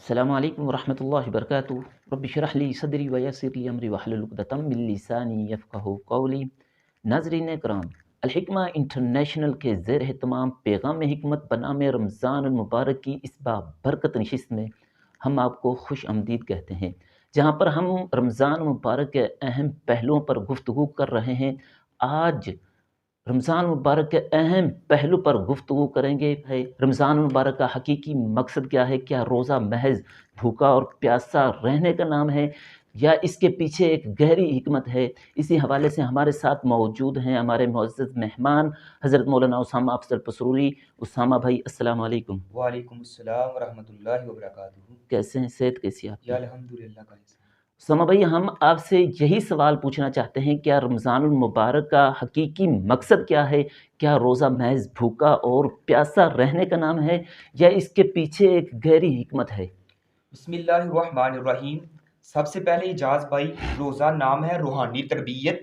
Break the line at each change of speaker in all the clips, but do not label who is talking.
السلام علیکم ورحمۃ اللہ وبرکاتہ۔ رب اشرح لی صدری ویسر لی امری واحلل عقدۃ من لسانی یفقہوا قولی۔ ناظرین کرام، الحکمہ انٹرنیشنل کے زیر اہتمام پیغام حکمت بنام رمضان المبارک کی اس بابرکت نشست میں ہم آپ کو خوش آمدید کہتے ہیں، جہاں پر ہم رمضان المبارک کے اہم پہلوؤں پر گفتگو کر رہے ہیں۔ آج رمضان مبارک کے اہم پہلو پر گفتگو کریں گے۔ رمضان مبارک کا حقیقی مقصد کیا ہے؟ کیا روزہ محض بھوکا اور پیاسا رہنے کا نام ہے یا اس کے پیچھے ایک گہری حکمت ہے؟ اسی حوالے سے ہمارے ساتھ موجود ہیں ہمارے معزز مہمان حضرت مولانا اسامہ افضل پسروری۔ اسامہ بھائی السلام علیکم۔
وعلیکم السلام ورحمۃ اللہ وبرکاتہ۔
کیسے ہیں؟ صحت کیسی ہے آپ کی؟
یا الحمدللہ کا حسن۔
اسامہ بھائی، ہم آپ سے یہی سوال پوچھنا چاہتے ہیں، کیا رمضان المبارک کا حقیقی مقصد کیا ہے؟ کیا روزہ محض بھوکا اور پیاسا رہنے کا نام ہے یا اس کے پیچھے ایک گہری حکمت ہے؟
بسم اللہ الرحمن الرحیم۔ سب سے پہلے اجاز بھائی، روزہ نام ہے روحانی تربیت،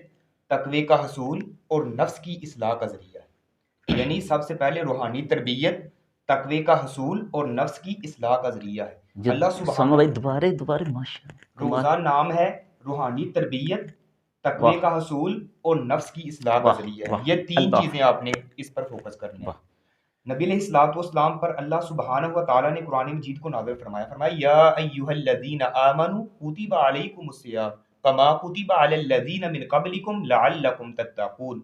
تقوی کا حصول اور نفس کی اصلاح کا ذریعہ۔ یعنی سب سے پہلے روحانی تربیت، تقوی کا حصول اور نفس کی اصلاح کا ذریعہ ہے۔ اللہ
اسامہ
سبحانہ
بھائی دوبارے ماشاء اللہ۔
روزہ نام ہے روحانی تربیت، تقوی
واہ
کا حصول اور نفس کی اصلاح کا
واہ
ذریعہ ہے۔
واہ،
یہ تین
اللہ
چیزیں آپ نے اس پر فوکس کرنی ہے۔
واہ،
نبی علیہ الصلوۃ والسلام پر اللہ سبحانہ و تعالیٰ نے قرآن مجید کو نازل فرمایا یا ایھا الذین آمنوا کتب علیکم الصیام کما کتب علی الذین من قبلکم لعلکم تتقون،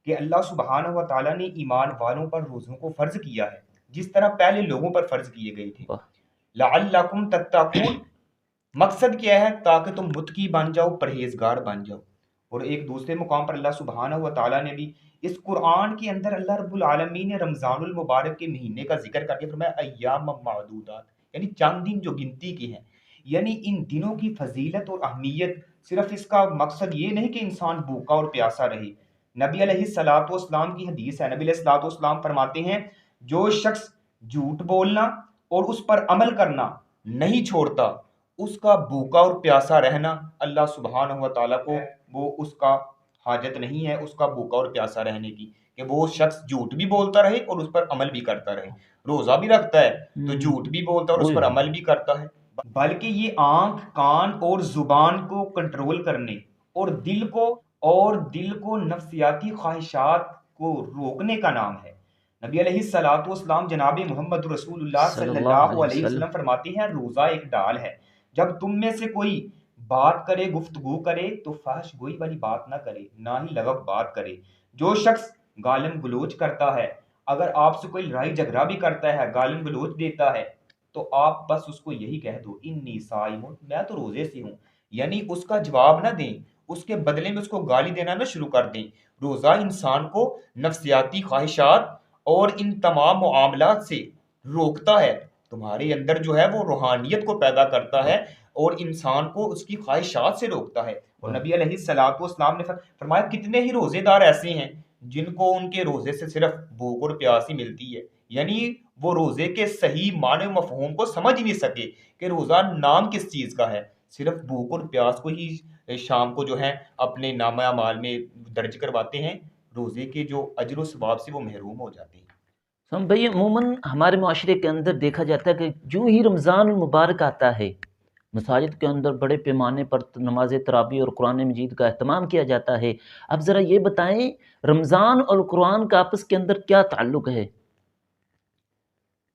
کہ اللہ سبحانہ و تعالیٰ نے ایمان والوں پر روزوں کو فرض کیا ہے جس طرح پہلے لوگوں پر فرض کیے گئے تھے۔
واہ،
لعلکم تتقون، مقصد کیا ہے؟ تاکہ تم متقی بن جاؤ، پرہیزگار بن جاؤ۔ اور ایک دوسرے مقام پر اللہ سبحانہ و تعالیٰ نے بھی اس قرآن کے اندر اللہ رب العالمین نے رمضان المبارک کے مہینے کا ذکر کر کے فرمایا ایام معدودات، یعنی چند دن جو گنتی کے ہیں۔ یعنی ان دنوں کی فضیلت اور اہمیت، صرف اس کا مقصد یہ نہیں کہ انسان بھوکا اور پیاسا رہے۔ نبی علیہ الصلوۃ والسلام کی حدیث ہے، نبی علیہ الصلوۃ والسلام فرماتے ہیں جو شخص جھوٹ بولنا اور اس پر عمل کرنا نہیں چھوڑتا، اس کا بھوکا اور پیاسا رہنا اللہ سبحانہ و تعالیٰ کو وہ اس کا حاجت نہیں ہے، اس کا بھوکا اور پیاسا رہنے کی، کہ وہ شخص جھوٹ بھی بولتا رہے اور اس پر عمل بھی کرتا رہے۔ روزہ بھی رکھتا ہے تو جھوٹ بھی بولتا ہے اور اس پر عمل بھی کرتا ہے، بلکہ یہ آنکھ، کان اور زبان کو کنٹرول کرنے اور دل کو نفسیاتی خواہشات کو روکنے کا نام ہے۔ نبی علیہ الصلوۃ والسلام جناب محمد رسول اللہ صلی اللہ علیہ وسلم فرماتے ہیں روزہ ایک ڈال ہے، جب تم میں سے کوئی بات کرے، گفتگو کرے تو فحش گوئی والی بات نہ کرے، نہ ہی لغو بات کرے۔ جو شخص گالم گلوچ کرتا ہے، اگر آپ سے کوئی لڑائی جھگڑا بھی کرتا ہے، گالم گلوچ دیتا ہے، تو آپ بس اس کو یہی کہہ دو انی صائم، میں تو روزے سے ہوں، یعنی اس کا جواب نہ دیں، اس کے بدلے میں اس کو گالی دینا نہ شروع کر دیں۔ روزہ انسان کو نفسیاتی خواہشات اور ان تمام معاملات سے روکتا ہے، تمہارے اندر جو ہے وہ روحانیت کو پیدا کرتا ہے اور انسان کو اس کی خواہشات سے روکتا ہے۔ اور نبی علیہ الصلوۃ والسلام نے فرمایا کتنے ہی روزے دار ایسے ہیں جن کو ان کے روزے سے صرف بھوک اور پیاس ہی ملتی ہے، یعنی وہ روزے کے صحیح معنی و مفہوم کو سمجھ نہیں سکے کہ روزہ نام کس چیز کا ہے، صرف بھوک اور پیاس کو ہی شام کو جو ہے اپنے نامہ اعمال میں درج کرواتے ہیں، روزے کے جو اجر و ثواب سے وہ محروم ہو جاتے ہیں۔
ہم بھائی عموماً ہمارے معاشرے کے اندر دیکھا جاتا ہے کہ جو ہی رمضان المبارک آتا ہے، مساجد کے اندر بڑے پیمانے پر نماز تراویح اور قرآن مجید کا اہتمام کیا جاتا ہے۔ اب ذرا یہ بتائیں رمضان اور قرآن کا آپس کے اندر کیا تعلق ہے؟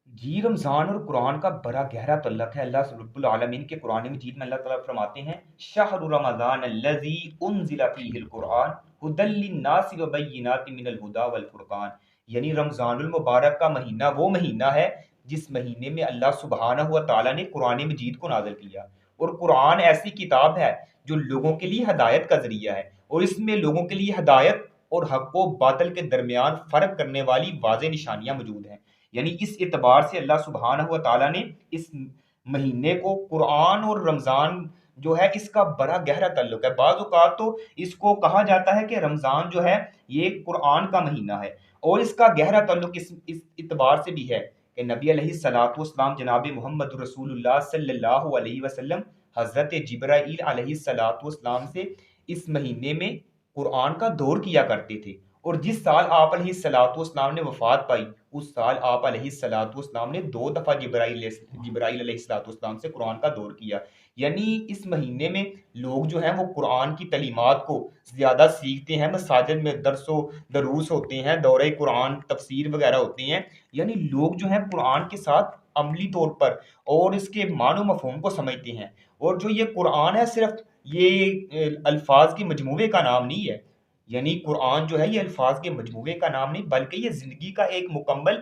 جی، رمضان اور قرآن کا بڑا گہرا تعلق ہے۔ اللہ رب العالمین کے قرآن مجید میں اللہ تعالیٰ فرماتے ہیں شہر رمضان الذی انزل فیہ القرآن ھدی للناس وبینات من الہدی والفرقان، یعنی رمضان المبارک کا مہینہ وہ مہینہ ہے جس مہینے میں اللہ سبحانہ و تعالیٰ نے قرآن مجید کو نازل کیا، اور قرآن ایسی کتاب ہے جو لوگوں کے لیے ہدایت کا ذریعہ ہے، اور اس میں لوگوں کے لیے ہدایت اور حق و باطل کے درمیان فرق کرنے والی واضح نشانیاں موجود ہیں۔ یعنی اس اعتبار سے اللہ سبحانہ و تعالیٰ نے اس مہینے کو قرآن اور رمضان جو ہے اس کا بڑا گہرا تعلق ہے۔ بعض اوقات تو اس کو کہا جاتا ہے کہ رمضان جو ہے یہ قرآن کا مہینہ ہے، اور اس کا گہرا تعلق اس اعتبار سے بھی ہے کہ نبی علیہ الصلوۃ والسلام جناب محمد رسول اللہ صلی اللہ علیہ وسلم حضرت جبرائیل علیہ الصلوۃ والسلام سے اس مہینے میں قرآن کا دور کیا کرتے تھے، اور جس سال آپ علیہ الصلوۃ والسلام نے وفات پائی اس سال آپ علیہ الصلوۃ والسلام نے 2 دفعہ جبرائیل علیہ الصلوۃ والسلام سے قرآن کا دور کیا. یعنی اس مہینے میں لوگ جو ہیں وہ قرآن کی تعلیمات کو زیادہ سیکھتے ہیں. مساجد میں درس و دروس ہوتے ہیں, دورہ قرآن, تفسیر وغیرہ ہوتی ہیں. یعنی لوگ جو ہیں قرآن کے ساتھ عملی طور پر اور اس کے معنی و مفہوم کو سمجھتے ہیں. اور جو یہ قرآن ہے صرف یہ الفاظ کے مجموعے کا نام نہیں ہے. یعنی قرآن جو ہے یہ الفاظ کے مجموعے کا نام نہیں بلکہ یہ زندگی کا ایک مکمل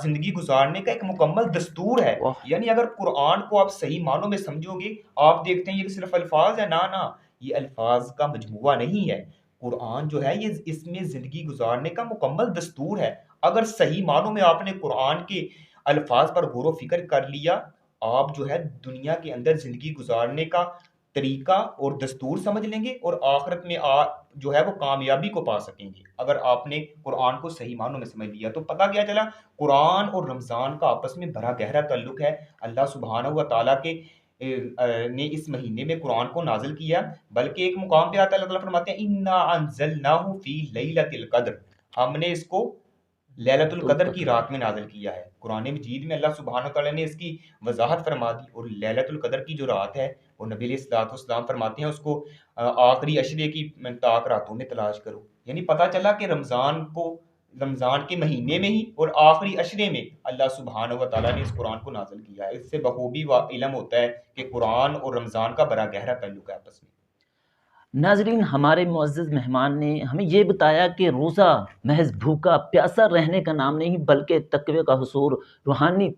زندگی گزارنے کا ایک مکمل دستور ہے.
واہ،
یعنی اگر قرآن کو آپ صحیح معنوں میں سمجھو گے, آپ دیکھتے ہیں یہ صرف الفاظ ہے, نہ یہ الفاظ کا مجموعہ نہیں ہے. قرآن جو ہے یہ اس میں زندگی گزارنے کا مکمل دستور ہے. اگر صحیح معنوں میں آپ نے قرآن کے الفاظ پر غور و فکر کر لیا, آپ جو ہے دنیا کے اندر زندگی گزارنے کا طریقہ اور دستور سمجھ لیں گے اور آخرت میں جو ہے وہ کامیابی کو پا سکیں گے. اگر آپ نے قرآن کو صحیح معنوں میں سمجھ لیا تو پتہ کیا چلا, قرآن اور رمضان کا آپس میں بڑا گہرا تعلق ہے. اللہ سبحانہ و تعالیٰ کے نے اس مہینے میں قرآن کو نازل کیا, بلکہ ایک مقام پہ آتا ہے اللہ تعالیٰ فرماتے ہیں انا انزلناہ فی لیلۃ القدر, ہم نے اس کو لیلۃ القدر کی رات میں نازل کیا ہے. قرآن مجید میں اللہ سبحانہ تعالیٰ نے اس کی وضاحت فرما دی. اور لیلۃ القدر کی جو رات ہے وہ نبی علیہ الصلوۃ والسلام فرماتے ہیں اس کو آخری عشرے کی طاق راتوں میں تلاش کرو. یعنی پتہ چلا کہ رمضان کے مہینے میں ہی اور آخری عشرے میں اللہ سبحانہ و تعالیٰ نے اس قرآن کو نازل کیا ہے. اس سے بخوبی علم ہوتا ہے کہ قرآن اور رمضان کا بڑا گہرا تعلق ہے آپس میں.
ناظرین، ہمارے معزز مہمان نے ہمیں یہ بتایا کہ روزہ محض بھوکا پیاسا رہنے کا نام نہیں بلکہ تقوی کا حصول، روحانی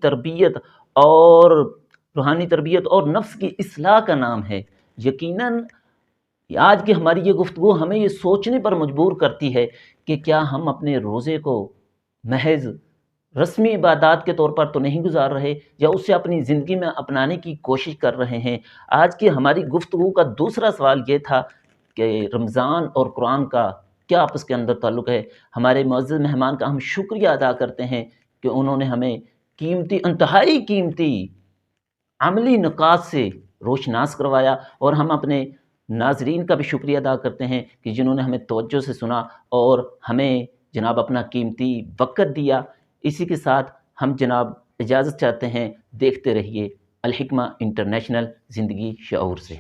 تربیت اور نفس کی اصلاح کا نام ہے. یقیناً آج کی ہماری یہ گفتگو ہمیں یہ سوچنے پر مجبور کرتی ہے کہ کیا ہم اپنے روزے کو محض رسمی عبادات کے طور پر تو نہیں گزار رہے یا اسے اپنی زندگی میں اپنانے کی کوشش کر رہے ہیں. آج کی ہماری گفتگو کا دوسرا سوال یہ تھا کہ رمضان اور قرآن کا کیا آپس کے اندر تعلق ہے. ہمارے معزز مہمان کا ہم شکریہ ادا کرتے ہیں کہ انہوں نے ہمیں انتہائی قیمتی عملی نکات سے روشناس کروایا، اور ہم اپنے ناظرین کا بھی شکریہ ادا کرتے ہیں کہ جنہوں نے ہمیں توجہ سے سنا اور ہمیں جناب اپنا قیمتی وقت دیا. اسی کے ساتھ ہم جناب اجازت چاہتے ہیں. دیکھتے رہیے الحکمہ انٹرنیشنل، زندگی شعور سے.